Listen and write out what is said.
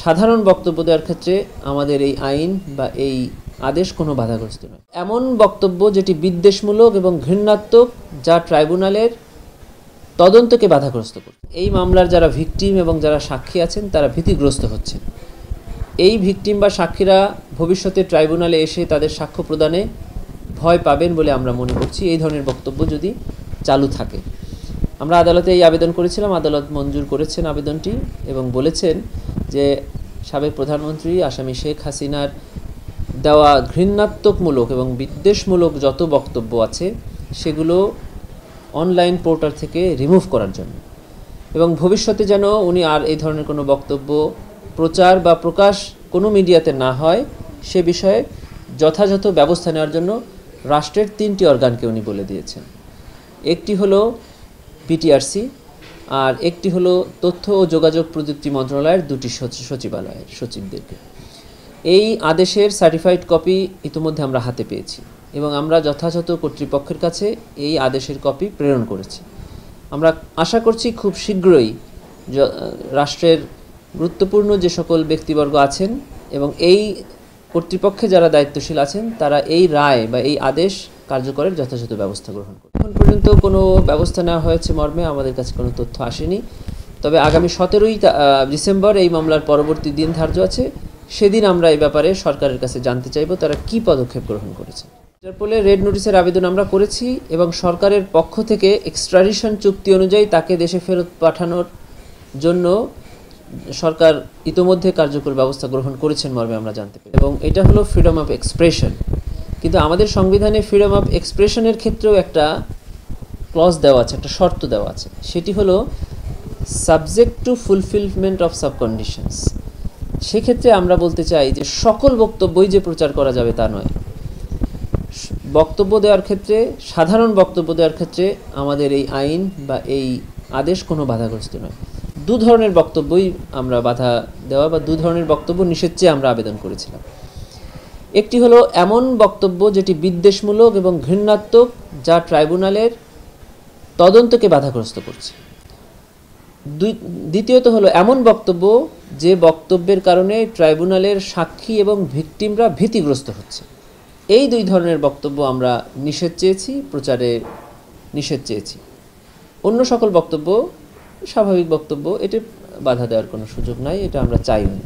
সাধারণ বক্তব্য দেওয়ার ক্ষেত্রে আমাদের এই আইন বা এই আদেশ কোনো বাধাগ্রস্ত নয়। এমন বক্তব্য যেটি বিদ্বেষমূলক এবং ঘৃণাত্মক, যা ট্রাইব্যুনালের তদন্তকে বাধাগ্রস্ত করছে। এই মামলার যারা ভিকটিম এবং যারা সাক্ষী আছেন তারা ভীতিগ্রস্ত হচ্ছেন। এই ভিকটিম বা সাক্ষীরা ভবিষ্যতে ট্রাইব্যুনালে এসে তাদের সাক্ষ্য প্রদানে ভয় পাবেন বলে আমরা মনে করছি এই ধরনের বক্তব্য যদি চালু থাকে। আমরা আদালতে এই আবেদন করেছিলাম, আদালত মঞ্জুর করেছেন আবেদনটি এবং বলেছেন যে সাবেক প্রধানমন্ত্রী আসামি শেখ হাসিনার দেওয়া ঘৃণাত্মকমূলক এবং বিদ্বেষমূলক যত বক্তব্য আছে সেগুলো অনলাইন পোর্টাল থেকে রিমুভ করার জন্য এবং ভবিষ্যতে যেন উনি আর এই ধরনের কোনো বক্তব্য প্রচার বা প্রকাশ কোনো মিডিয়াতে না হয় সে বিষয়ে যথাযথ ব্যবস্থা নেওয়ার জন্য রাষ্ট্রের 3টি অর্গানকে উনি বলে দিয়েছেন। একটি হলো বিটিআরসি, আর একটি হলো তথ্য ও যোগাযোগ প্রযুক্তি মন্ত্রণালয়ের 2টি সচিবালয়ের সচিবদেরকে। এই আদেশের সার্টিফাইড কপি ইতিমধ্যে আমরা হাতে পেয়েছি এবং আমরা যথাযথ কর্তৃপক্ষের কাছে এই আদেশের কপি প্রেরণ করেছি। আমরা আশা করছি খুব শীঘ্রই রাষ্ট্রের গুরুত্বপূর্ণ যে সকল ব্যক্তিবর্গ আছেন এবং এই কর্তৃপক্ষে যারা দায়িত্বশীল আছেন তারা এই রায় বা এই আদেশ কার্যকরের যথাযথ ব্যবস্থা গ্রহণ করবে। এখন পর্যন্ত কোনো ব্যবস্থা নেওয়া হয়েছে মর্মে আমাদের কাছে কোনো তথ্য আসেনি। তবে আগামী 17ই ডিসেম্বর এই মামলার পরবর্তী দিন ধার্য আছে, সেদিন আমরা এই ব্যাপারে সরকারের কাছে জানতে চাইব তারা কি পদক্ষেপ গ্রহণ করেছে। ইন্টারপোলে রেড নোটিশের আবেদন আমরা করেছি এবং সরকারের পক্ষ থেকে এক্সট্রাডিশন চুক্তি অনুযায়ী তাকে দেশে ফেরত পাঠানোর জন্য সরকার ইতোমধ্যে কার্যকর ব্যবস্থা গ্রহণ করেছেন মর্মে আমরা জানতে পারি। এবং এটা হলো ফ্রিডম অফ এক্সপ্রেশন, কিন্তু আমাদের সংবিধানে ফ্রিডম অফ এক্সপ্রেশনের ক্ষেত্রেও একটা ক্লজ দেওয়া আছে, একটা শর্ত দেওয়া আছে, সেটি হলো subject to fulfilment of sub conditions. সেক্ষেত্রে আমরা বলতে চাই যে সকল বক্তব্যই যে প্রচার করা যাবে তা নয়। বক্তব্য দেওয়ার ক্ষেত্রে, সাধারণ বক্তব্য দেওয়ার ক্ষেত্রে আমাদের এই আইন বা এই আদেশ কোনো বাধাগ্রস্ত নয়। 2 ধরনের বক্তব্যই আমরা বাধা দেওয়া বা 2 ধরনের বক্তব্য নিষেধ চেয়ে আমরা আবেদন করেছিলাম। একটি হলো এমন বক্তব্য যেটি বিদ্বেষমূলক এবং ঘৃণাত্মক, যা ট্রাইব্যুনালের তদন্তকে বাধাগ্রস্ত করছে। দ্বিতীয়ত হলো এমন বক্তব্য যে বক্তব্যের কারণে ট্রাইব্যুনালের সাক্ষী এবং ভিকটিমরা ভীতিগ্রস্ত হচ্ছে। এই 2 ধরনের বক্তব্য আমরা নিষেধ চেয়েছি, প্রচারে নিষেধ চেয়েছি। অন্য সকল বক্তব্য স্বাভাবিক বক্তব্য, এতে বাধা দেওয়ার কোনো সুযোগ নাই, এটা আমরা চাইও না।